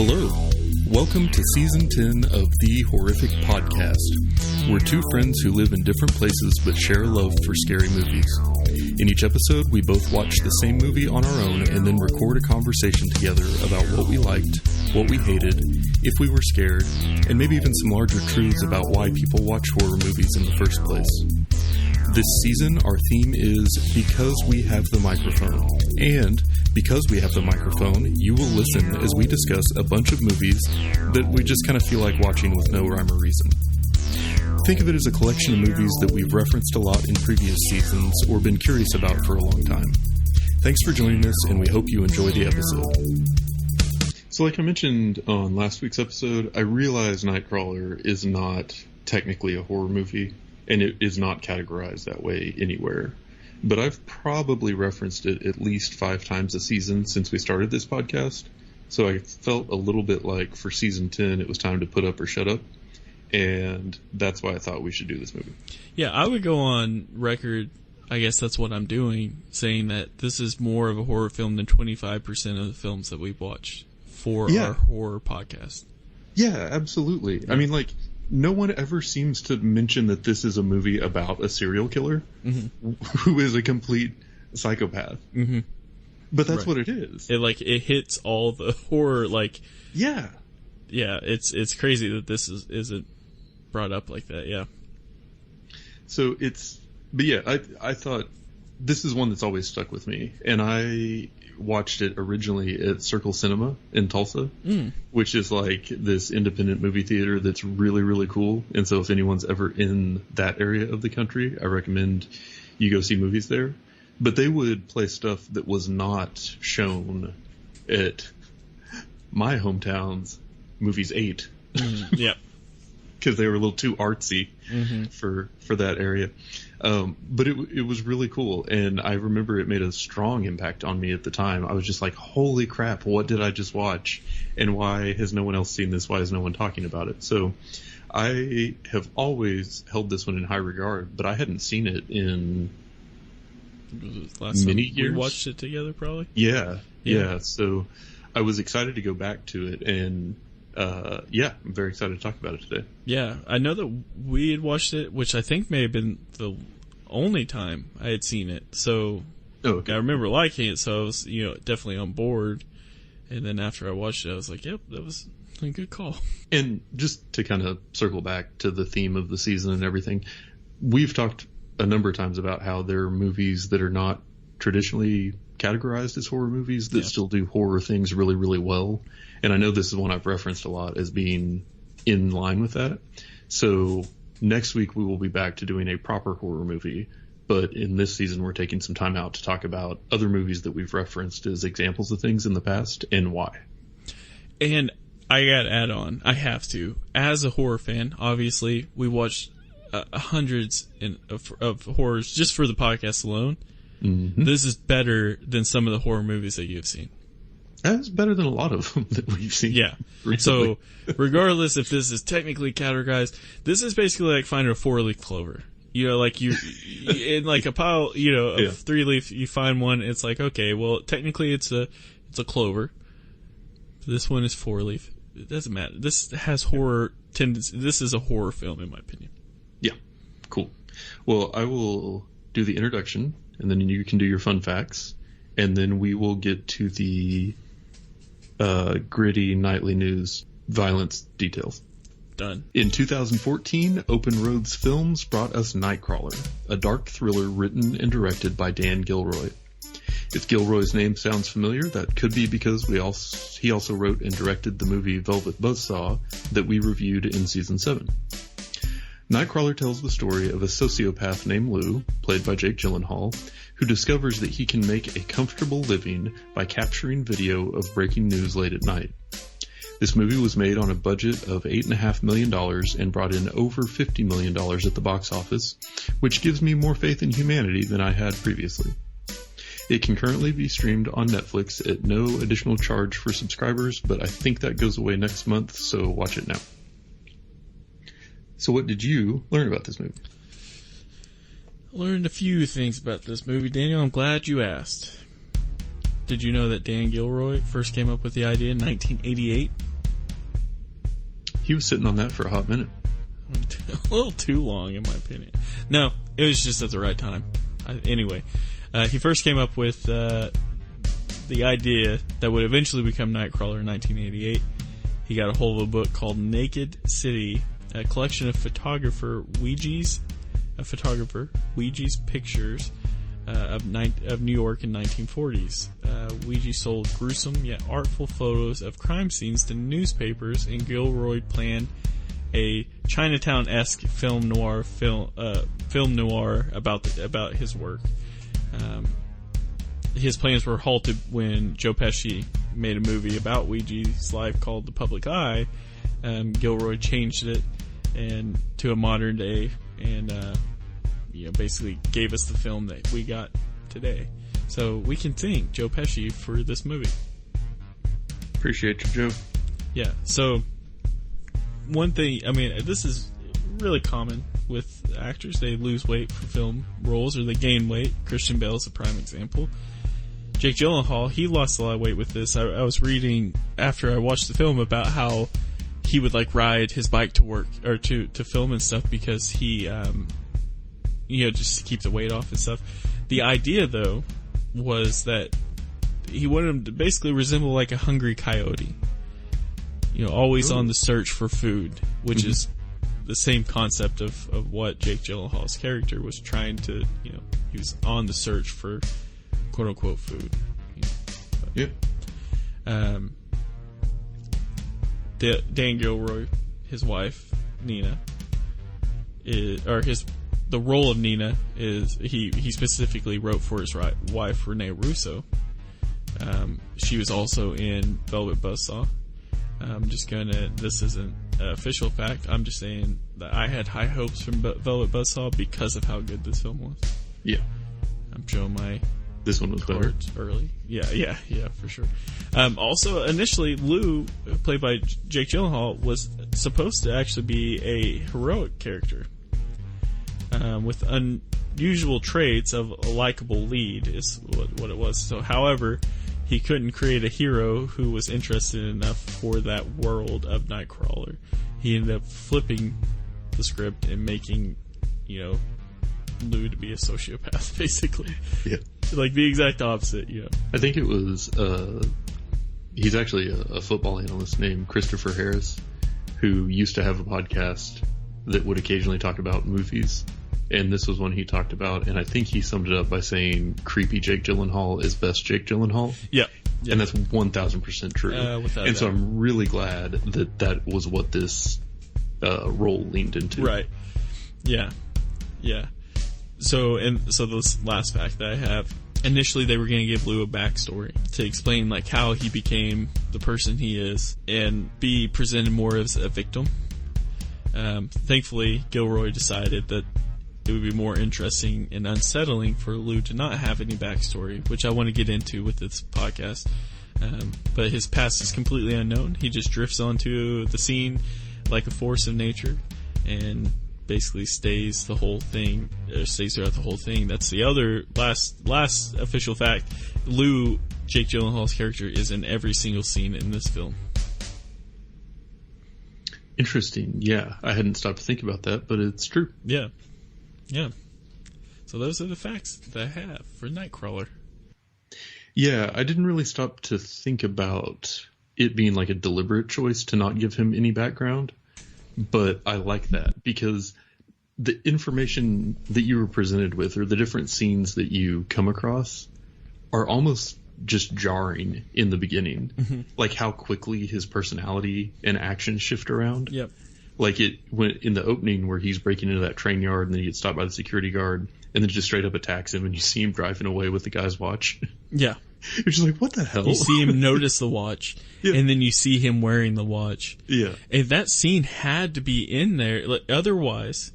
Hello. Welcome to Season 10 of The Horrific Podcast. We're two friends who live in different places but share a love for scary movies. In each episode, we both watch the same movie on our own and then record a conversation together about what we liked, what we hated, if we were scared, and maybe even some larger truths about why people watch horror movies in the first place. This season, our theme is Because We Have the Microphone. And because we have the microphone, you will listen as we discuss a bunch of movies that we just kind of feel like watching with no rhyme or reason. Think of it as a collection of movies that we've referenced a lot in previous seasons or been curious about for a long time. Thanks for joining us, and we hope you enjoy the episode. So like I mentioned on last week's episode, I realize Nightcrawler is not technically a horror movie, and it is not categorized that way anywhere. But I've probably referenced it at least 5 times a season since we started this podcast. So I felt a little bit like for season 10, it was time to put up or shut up. And that's why I thought we should do this movie. Yeah, I would go on record, I guess that's what I'm doing, saying that this is more of a horror film than 25% of the films that we've watched for our horror podcast. Yeah, absolutely. Yeah. I mean, like, no one ever seems to mention that this is a movie about a serial killer who is a complete psychopath. Mm-hmm. But that's what it is. It hits all the horror, Yeah, it's crazy that this isn't brought up like that, yeah. So I thought this is one that's always stuck with me. And I watched it originally at Circle Cinema in Tulsa, which is like this independent movie theater that's really, really cool. And so if anyone's ever in that area of the country, I recommend you go see movies there. But they would play stuff that was not shown at my hometown's Movies 8. Yeah. Because they were a little too artsy for that area. But it was really cool. And I remember it made a strong impact on me at the time. I was just like, holy crap, what did I just watch? And why has no one else seen this? Why is no one talking about it? So I have always held this one in high regard, but I hadn't seen it in many years. We watched it together, probably? Yeah. So I was excited to go back to it, and I'm very excited to talk about it today. Yeah, I know that we had watched it, which I think may have been the only time I had seen it. So I remember liking it, so I was, definitely on board. And then after I watched it, I was like, yep, that was a good call. And just to kind of circle back to the theme of the season and everything, we've talked a number of times about how there are movies that are not traditionally categorized as horror movies that still do horror things really, really well. And I know this is one I've referenced a lot as being in line with that. So next week we will be back to doing a proper horror movie. But in this season, we're taking some time out to talk about other movies that we've referenced as examples of things in the past and why. And I got to add on, I have to. As a horror fan, obviously, we watched hundreds of horrors just for the podcast alone. Mm-hmm. This is better than some of the horror movies that you've seen. That's better than a lot of them that we've seen. Yeah. Recently. So, regardless if this is technically categorized, this is basically like finding a 4-leaf clover. Like you in like a pile, of 3-leaf, you find one. It's like, okay, well, technically it's a clover. This one is 4-leaf. It doesn't matter. This has horror tendency. This is a horror film, in my opinion. Yeah. Cool. Well, I will do the introduction, and then you can do your fun facts, and then we will get to the gritty nightly news violence details. Done. In 2014, Open Roads Films brought us Nightcrawler, a dark thriller written and directed by Dan Gilroy. If Gilroy's name sounds familiar, that could be because he also wrote and directed the movie Velvet Buzzsaw that we reviewed in Season 7. Nightcrawler tells the story of a sociopath named Lou, played by Jake Gyllenhaal, who discovers that he can make a comfortable living by capturing video of breaking news late at night. This movie was made on a budget of $8.5 million and brought in over $50 million at the box office, which gives me more faith in humanity than I had previously. It can currently be streamed on Netflix at no additional charge for subscribers, but I think that goes away next month, so watch it now. So what did you learn about this movie? I learned a few things about this movie, Daniel. I'm glad you asked. Did you know that Dan Gilroy first came up with the idea in 1988? He was sitting on that for a hot minute. A little too long, in my opinion. No, it was just at the right time. Anyway, he first came up with the idea that would eventually become Nightcrawler in 1988. He got a hold of a book called Naked City, a collection of photographer Ouija's pictures of New York in 1940s. Ouija sold gruesome yet artful photos of crime scenes to newspapers, and Gilroy planned a Chinatown-esque film noir about his work. His plans were halted when Joe Pesci made a movie about Ouija's life called The Public Eye. Gilroy changed it and to a modern day, and basically gave us the film that we got today. So we can thank Joe Pesci for this movie. Appreciate you, Joe. Yeah. So one thing, I mean, this is really common with actors. They lose weight for film roles, or they gain weight. Christian Bale is a prime example. Jake Gyllenhaal, he lost a lot of weight with this. I was reading after I watched the film about how he would like ride his bike to work or to film and stuff because he, just to keep the weight off and stuff. The idea, though, was that he wanted him to basically resemble like a hungry coyote. Always on the search for food, which is the same concept of what Jake Gyllenhaal's character was trying to, he was on the search for quote unquote food. Yep. Dan Gilroy, his wife, Nina, the role of Nina is, he specifically wrote for his wife, Renee Russo. She was also in Velvet Buzzsaw. This isn't an official fact, I'm just saying that I had high hopes from Velvet Buzzsaw because of how good this film was. Yeah. I'm showing this one was better. Early. Yeah, for sure. Also, initially, Lou, played by Jake Gyllenhaal, was supposed to actually be a heroic character. With unusual traits of a likable lead is what it was. So, however, he couldn't create a hero who was interested enough for that world of Nightcrawler. He ended up flipping the script and making, Lou to be a sociopath, basically. Yeah. Like the exact opposite, I think it was, he's actually a football analyst named Christopher Harris, who used to have a podcast that would occasionally talk about movies. And this was one he talked about, and I think he summed it up by saying creepy Jake Gyllenhaal is best Jake Gyllenhaal. Yeah. And that's 1,000% true. And so I'm really glad that was what this role leaned into. Right. Yeah. So this last fact that I have, initially they were going to give Lou a backstory to explain like how he became the person he is and be presented more as a victim. Thankfully, Gilroy decided that it would be more interesting and unsettling for Lou to not have any backstory, which I want to get into with this podcast. But his past is completely unknown. He just drifts onto the scene like a force of nature and basically stays throughout the whole thing. That's the other last official fact. Lou, Jake Gyllenhaal's character, is in every single scene in this film. Interesting. Yeah, I hadn't stopped to think about that, but it's true. Yeah. So those are the facts that I have for Nightcrawler. Yeah, I didn't really stop to think about it being like a deliberate choice to not give him any background, but I like that because the information that you were presented with or the different scenes that you come across are almost just jarring in the beginning. Mm-hmm. Like how quickly his personality and actions shift around. Yep. Like it went in the opening where he's breaking into that train yard and then he gets stopped by the security guard and then just straight up attacks him and you see him driving away with the guy's watch. Yeah. You're just like, what the hell? You see him notice the watch and then you see him wearing the watch. Yeah. And that scene had to be in there. Like, otherwise,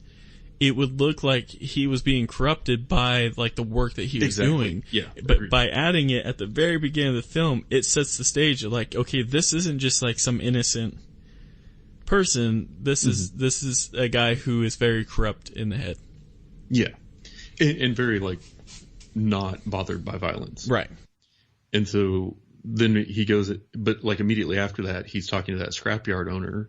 it would look like he was being corrupted by like the work that he was doing. Yeah. But agreed. by adding it at the very beginning of the film, it sets the stage of like, okay, this isn't just like some innocent person. This is a guy who is very corrupt in the head. Yeah. And very like not bothered by violence. Right. And so then he goes, but like immediately after that, he's talking to that scrapyard owner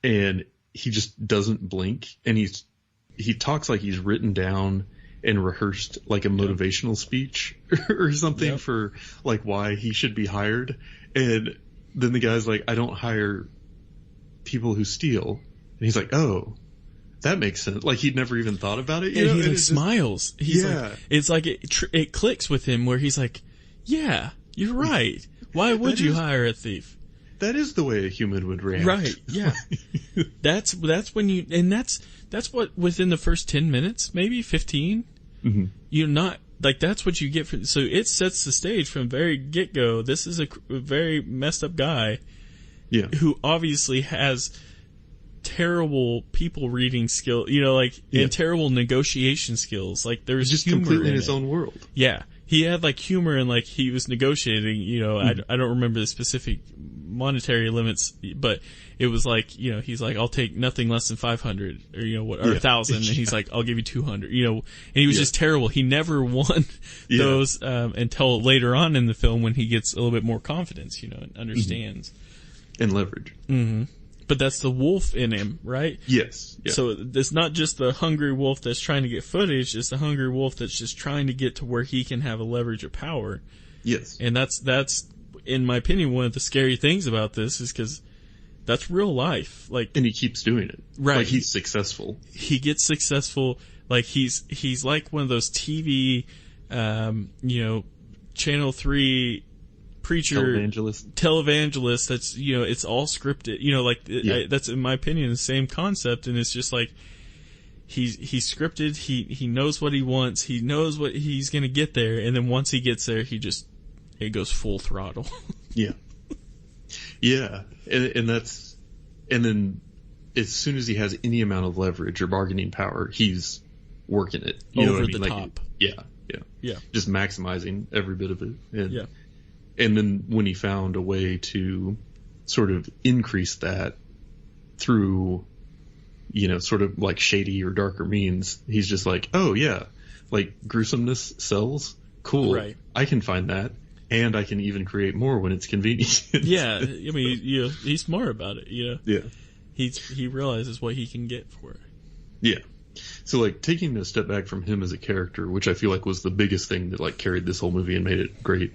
and he just doesn't blink, and he talks like he's written down and rehearsed like a motivational speech or something for like why he should be hired. And then the guy's like, I don't hire people who steal. And he's like, oh, that makes sense. Like he'd never even thought about it. You know? He like smiles. He's like, it's like it clicks with him where he's like, yeah, you're right. Why would you hire a thief? That is the way a human would react. Right. Yeah. that's when you, and that's what within the first 10 minutes, maybe 15, you're not like, that's what you get for, so it sets the stage from very get go. This is a very messed up guy. Yeah. Who obviously has terrible people reading skill, and terrible negotiation skills. Like there's just humor completely in it. his own world. Yeah. He had like humor and like he was negotiating, I don't remember the specific monetary limits, but it was like, he's like, I'll take nothing less than 500 or, or 1,000. And he's like, I'll give you 200, and he was just terrible. He never won those, until later on in the film when he gets a little bit more confidence, and understands. And leverage. Mm-hmm. But that's the wolf in him, right? Yes. Yeah. So it's not just the hungry wolf that's trying to get footage, it's the hungry wolf that's just trying to get to where he can have a leverage of power. Yes. And that's, in my opinion, one of the scary things about this is because that's real life. And he keeps doing it. Right. Like he's successful. He gets successful. Like he's like one of those TV, Channel 3 preacher televangelist that's it's all scripted that's in my opinion the same concept, and it's just like he's scripted, he knows what he wants, he knows what he's gonna get there, and then once he gets there it goes full throttle. and then as soon as he has any amount of leverage or bargaining power, he's working it over the top. Just maximizing every bit of it. And then when he found a way to sort of increase that through, sort of like shady or darker means, he's just like, oh yeah, like gruesomeness sells? Cool. Right. I can find that. And I can even create more when it's convenient. Yeah. I mean, he's smart about it, Yeah. He realizes what he can get for it. Yeah. So like taking a step back from him as a character, which I feel like was the biggest thing that like carried this whole movie and made it great.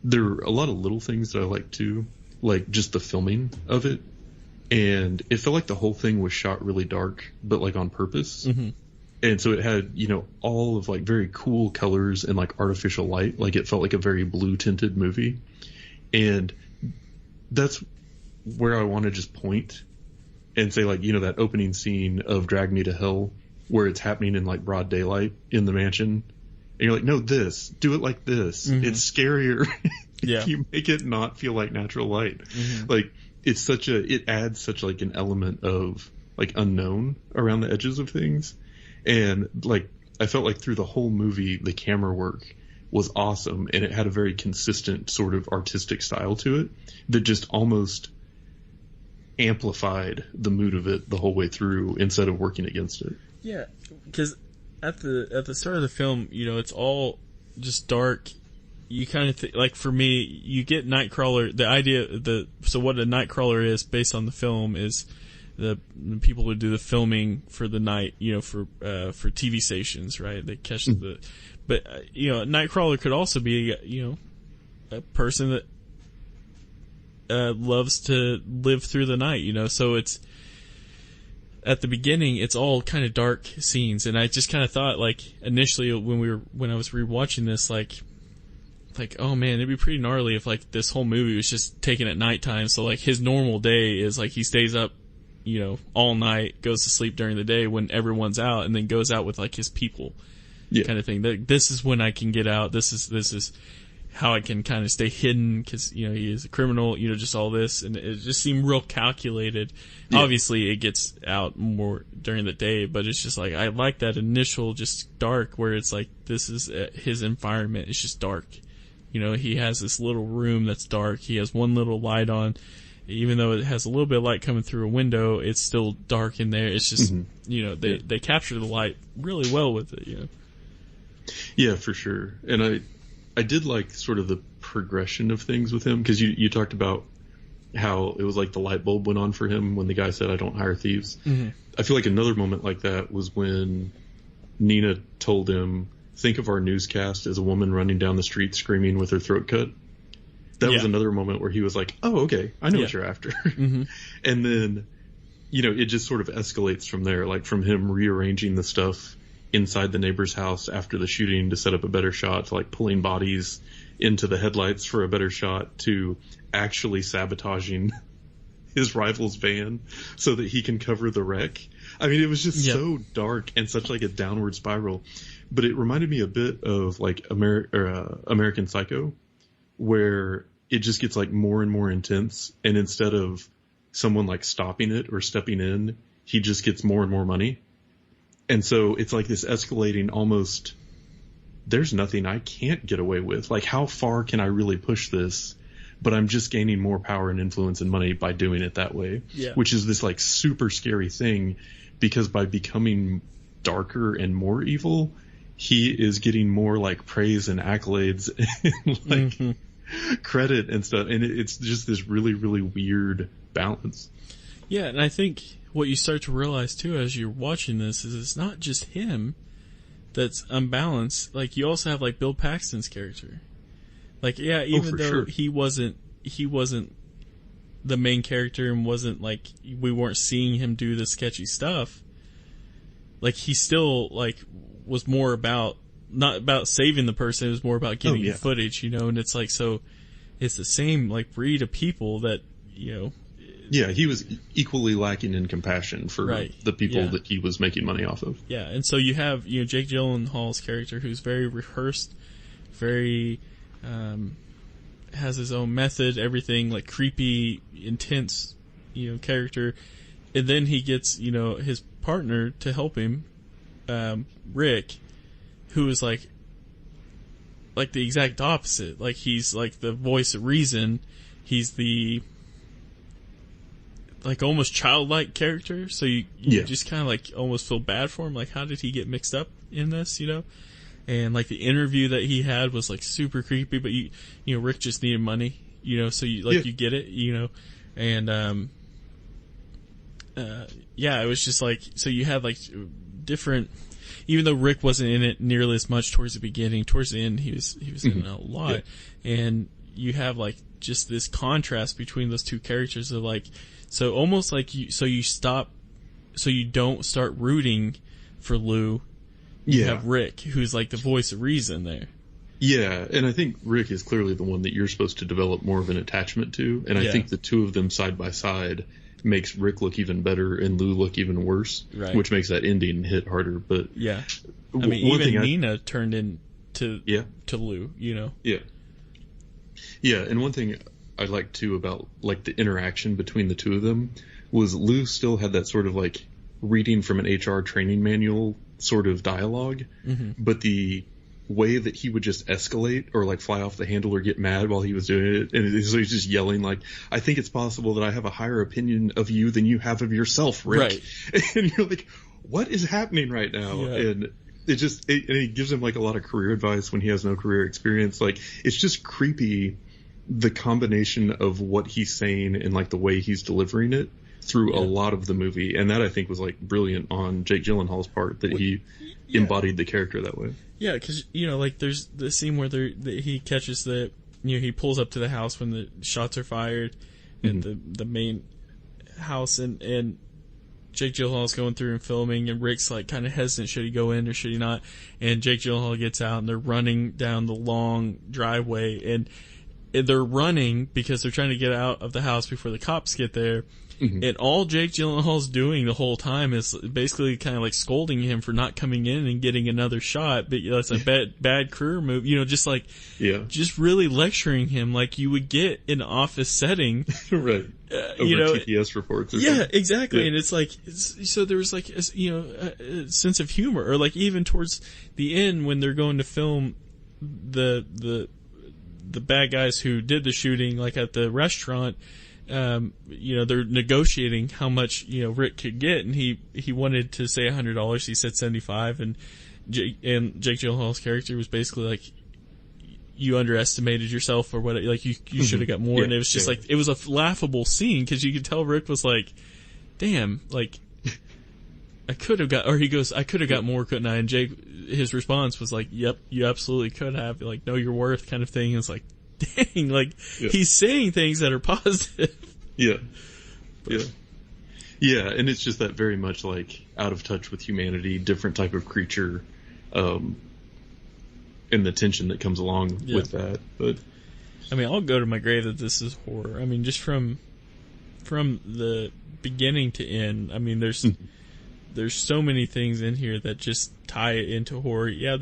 There are a lot of little things that I like too, like just the filming of it. And it felt like the whole thing was shot really dark, but like on purpose. Mm-hmm. And so it had, all of like very cool colors and like artificial light. Like it felt like a very blue tinted movie. And that's where I want to just point and say like, that opening scene of Drag Me to Hell where it's happening in like broad daylight in the mansion. And you're like, no, do it like this. Mm-hmm. It's scarier if you make it not feel like natural light. Mm-hmm. Like it adds such like an element of like unknown around the edges of things. And like, I felt like through the whole movie, the camera work was awesome, and it had a very consistent sort of artistic style to it that just almost amplified the mood of it the whole way through instead of working against it. Yeah, because at the start of the film, it's all just dark. You kind of like, for me, you get Nightcrawler. The idea, so what a Nightcrawler is based on the film is the people who do the filming for the night, for TV stations, right? They catch but Nightcrawler could also be, a person that loves to live through the night, so it's, at the beginning, it's all kind of dark scenes, and I just kind of thought, like, initially when I was rewatching this, like, oh man, it'd be pretty gnarly if like this whole movie was just taken at nighttime. So like his normal day is like he stays up, all night, goes to sleep during the day when everyone's out, and then goes out with like his people, kind of thing. This is when I can get out. This is how I can kind of stay hidden because he is a criminal. Just all this, and it just seemed real calculated. Yeah. Obviously, it gets out more during the day, but it's just like I like that initial just dark where it's like this is his environment. It's just dark. He has this little room that's dark. He has one little light on. Even though it has a little bit of light coming through a window, it's still dark in there. It's just, they capture the light really well with it, Yeah, for sure. And I did like sort of the progression of things with him, because you talked about how it was like the light bulb went on for him when the guy said, "I don't hire thieves." Mm-hmm. I feel like another moment like that was when Nina told him, "Think of our newscast as a woman running down the street screaming with her throat cut." That was another moment where he was like, "Oh, okay, I know what you're after." Mm-hmm. And then, it just sort of escalates from there, like from him rearranging the stuff inside the neighbor's house after the shooting to set up a better shot, to like pulling bodies into the headlights for a better shot, to actually sabotaging his rival's van so that he can cover the wreck. I mean, it was just so dark and such like a downward spiral. But it reminded me a bit of like American Psycho, where it just gets like more and more intense, and instead of someone like stopping it or stepping in, he just gets more and more money. And so it's like this escalating almost, there's nothing I can't get away with. Like, how far can I really push this? But I'm just gaining more power and influence and money by doing it that way. Yeah. Which is this like super scary thing, because by becoming darker and more evil, he is getting more like praise and accolades and like credit and stuff. And it's just this really, really weird balance. Yeah. And I think what you start to realize too, as you're watching this, is it's not just him that's unbalanced. Like, you also have like Bill Paxton's character. Like, yeah, even though he wasn't the main character and wasn't like, we weren't seeing him do the sketchy stuff, like, he still like was more about, not about saving the person, it was more about getting the footage, and it's like, so it's the same like breed of people that, Yeah, he was equally lacking in compassion for the people that he was making money off of. Yeah, and so you have, Jake Gyllenhaal's character, who's very rehearsed, very has his own method, everything like creepy, intense, character, and then he gets, his partner to help him, Rick, who is like the exact opposite. Like, he's like the voice of reason. He's the like almost childlike character, so you just kind of like almost feel bad for him. Like, how did he get mixed up in this, And like the interview that he had was like super creepy, but Rick just needed money, so you get it, and it was just like, so you had like different, even though Rick wasn't in it nearly as much towards the beginning, towards the end he was in it a lot, and you have like just this contrast between those two characters of like, so almost like you don't start rooting for Lou. You have Rick, who's like the voice of reason there. Yeah, and I think Rick is clearly the one that you're supposed to develop more of an attachment to, and I think the two of them side by side makes Rick look even better and Lou look even worse, which makes that ending hit harder. But I mean, even Nina turned into to Lou, Yeah, and one thing I liked too about like the interaction between the two of them was Lou still had that sort of like reading from an HR training manual sort of dialogue, but the way that he would just escalate or like fly off the handle or get mad while he was doing it, and so he's just yelling like, "I think it's possible that I have a higher opinion of you than you have of yourself, Rick." Right. And you're like, what is happening right now? And it just and he gives him like a lot of career advice when he has no career experience. Like, it's just creepy, the combination of what he's saying and like the way he's delivering it through a lot of the movie. And that I think was like brilliant on Jake Gyllenhaal's part, that he embodied the character that way. Yeah, because like there's the scene where he catches he pulls up to the house when the shots are fired at the main house, and Jake Gyllenhaal's going through and filming, and Rick's like kind of hesitant, should he go in or should he not? And Jake Gyllenhaal gets out, and they're running down the long driveway, and they're running because they're trying to get out of the house before the cops get there. And all Jake Gyllenhaal's doing the whole time is basically kind of like scolding him for not coming in and getting another shot. But that's a bad career move, just like, just really lecturing him like you would get in an office setting. Right. Over TPS reports. Or something. Exactly. Yeah. And it's like, so there was like, a sense of humor, or like even towards the end when they're going to film the bad guys who did the shooting, like at the restaurant. They're negotiating how much, Rick could get, and he wanted to say $100. He said $75, and Jake Gyllenhaal's character was basically like, you underestimated yourself or what, like you should have got more. And it was just like, it was a laughable scene because you could tell Rick was like, damn, like, I could have got, or he goes, I could have got more, couldn't I? And Jake, his response was like, yep, you absolutely could have, like, know your worth kind of thing. And it's like, dang, like, he's saying things that are positive. Yeah. Yeah, and it's just that very much like out of touch with humanity, different type of creature, and the tension that comes along with that. But I mean, I'll go to my grave that this is horror. I mean, just from the beginning to end. I mean, there's so many things in here that just tie it into horror. Yeah,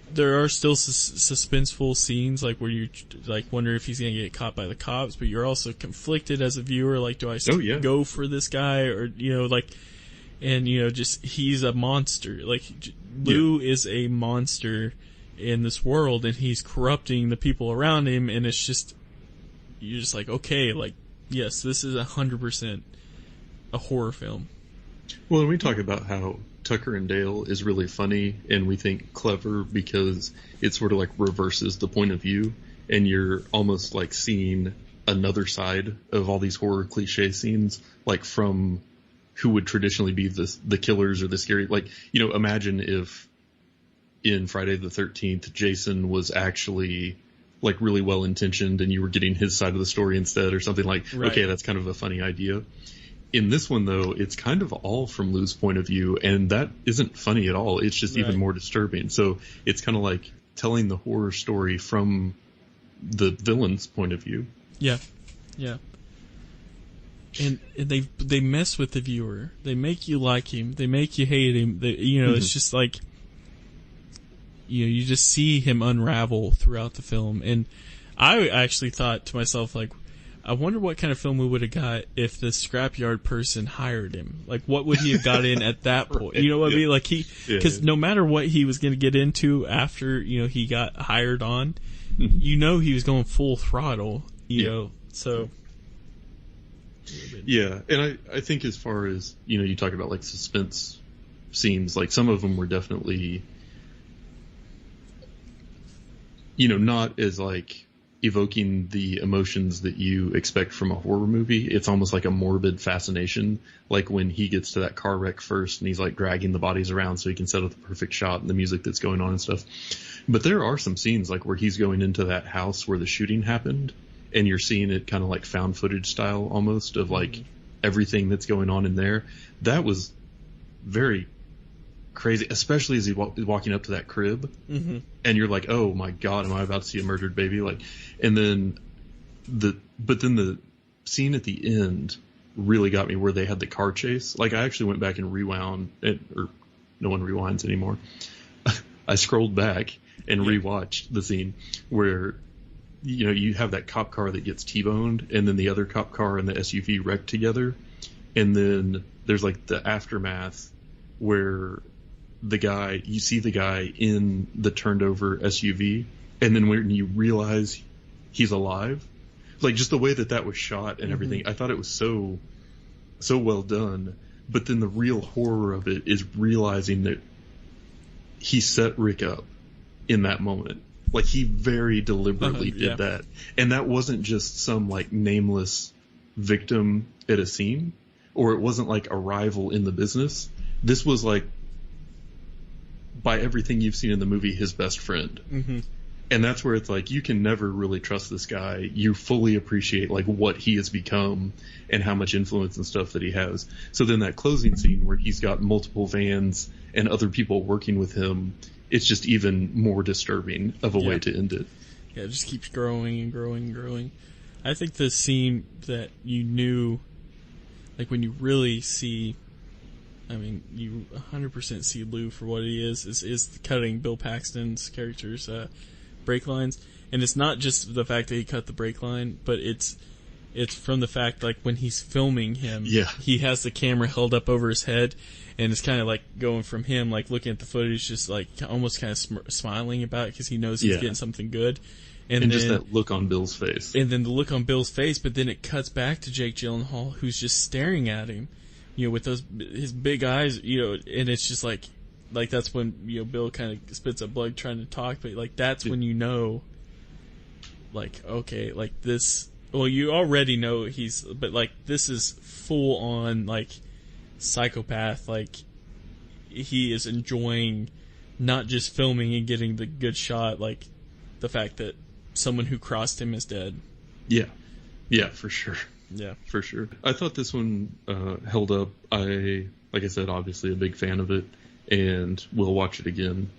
there are still suspenseful scenes, like where you like wonder if he's gonna get caught by the cops, but you're also conflicted as a viewer. Like, do I go for this guy, or like, and just he's a monster. Like Lou is a monster in this world, and he's corrupting the people around him, and it's just you're just like, okay, like yes, this is 100% a horror film. Well, and we talk about how Tucker and Dale is really funny, and we think clever because it sort of like reverses the point of view, and you're almost like seeing another side of all these horror cliche scenes, like from who would traditionally be the killers or the scary, like, imagine if in Friday the 13th, Jason was actually like really well intentioned and you were getting his side of the story instead, or something like, okay, that's kind of a funny idea. In this one, though, it's kind of all from Lou's point of view, and that isn't funny at all. It's just even more disturbing. So it's kind of like telling the horror story from the villain's point of view. Yeah. And they mess with the viewer. They make you like him. They make you hate him. It's just like, you just see him unravel throughout the film. And I actually thought to myself, like, I wonder what kind of film we would have got if the scrapyard person hired him. Like, what would he have got in at that point? You know what I mean? Like, because no matter what he was going to get into after, he got hired on, he was going full throttle, so. Yeah, and I think as far as, you talk about, like, suspense scenes, like, some of them were definitely, not as, like, evoking the emotions that you expect from a horror movie. It's almost like a morbid fascination, like when he gets to that car wreck first and he's like dragging the bodies around so he can set up the perfect shot and the music that's going on and stuff. But there are some scenes like where he's going into that house where the shooting happened, and you're seeing it kind of like found footage style almost of like everything that's going on in there. That was very crazy, especially as he's walking up to that crib, and you're like, oh my god, am I about to see a murdered baby? Like, and then the scene at the end really got me, where they had the car chase. Like, I actually went back and rewound it, or no one rewinds anymore. I scrolled back and rewatched the scene where you have that cop car that gets T-boned, and then the other cop car and the SUV wreck together, and then there's like the aftermath where you see the guy in the turned over SUV, and then when you realize he's alive, like just the way that was shot and everything, I thought it was so well done. But then the real horror of it is realizing that he set Rick up in that moment. Like, he very deliberately did that. And that wasn't just some like nameless victim at a scene, or it wasn't like a rival in the business. This was like, by everything you've seen in the movie, his best friend. And that's where it's like, you can never really trust this guy. You fully appreciate like what he has become and how much influence and stuff that he has. So then that closing scene where he's got multiple vans and other people working with him, it's just even more disturbing of a way to end it. Yeah, it just keeps growing and growing and growing. I think the scene that you knew, like when you really see, I mean, you 100% see Lou for what he is cutting Bill Paxton's character's brake lines. And it's not just the fact that he cut the brake line, but it's from the fact, like, when he's filming him, he has the camera held up over his head, and it's kind of like going from him, like, looking at the footage, just like almost kind of smiling about it because he knows he's getting something good. And then, just that look on Bill's face. And then the look on Bill's face, but then it cuts back to Jake Gyllenhaal, who's just staring at him, with his big eyes, and it's just like, like that's when Bill kind of spits up blood trying to talk, but like that's when like okay, like this. Well, you already know but like this is full on like psychopath. Like he is enjoying not just filming and getting the good shot, like the fact that someone who crossed him is dead. Yeah, for sure. Yeah, for sure. I thought this one held up. Like I said, obviously a big fan of it, and will watch it again.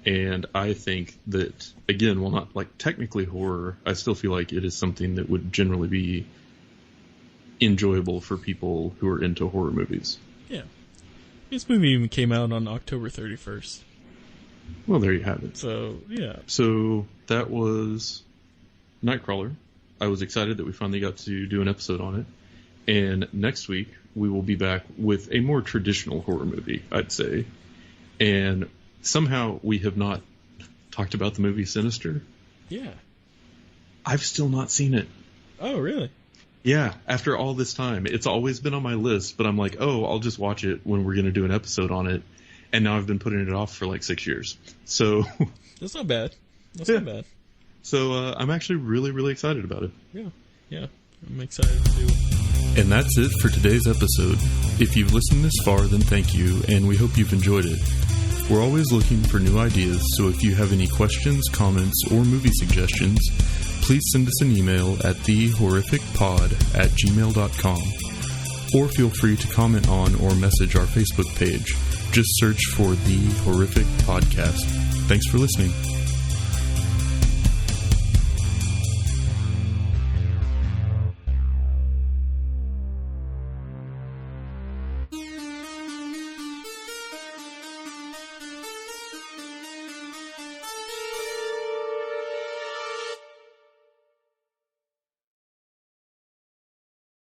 And I think that, again, while not like technically horror, I still feel like it is something that would generally be enjoyable for people who are into horror movies. Yeah. This movie even came out on October 31st. Well, there you have it. So, yeah. So that was Nightcrawler. I was excited that we finally got to do an episode on it. And next week, we will be back with a more traditional horror movie, I'd say. And somehow we have not talked about the movie Sinister. Yeah. I've still not seen it. Oh, really? Yeah, after all this time. It's always been on my list, but I'm like, I'll just watch it when we're going to do an episode on it. And now I've been putting it off for like 6 years. So that's not bad. Not bad. So I'm actually really, really excited about it. Yeah. I'm excited too. And that's it for today's episode. If you've listened this far, then thank you, and we hope you've enjoyed it. We're always looking for new ideas, so if you have any questions, comments, or movie suggestions, please send us an email at thehorrificpod@gmail.com, or feel free to comment on or message our Facebook page. Just search for The Horrific Podcast. Thanks for listening.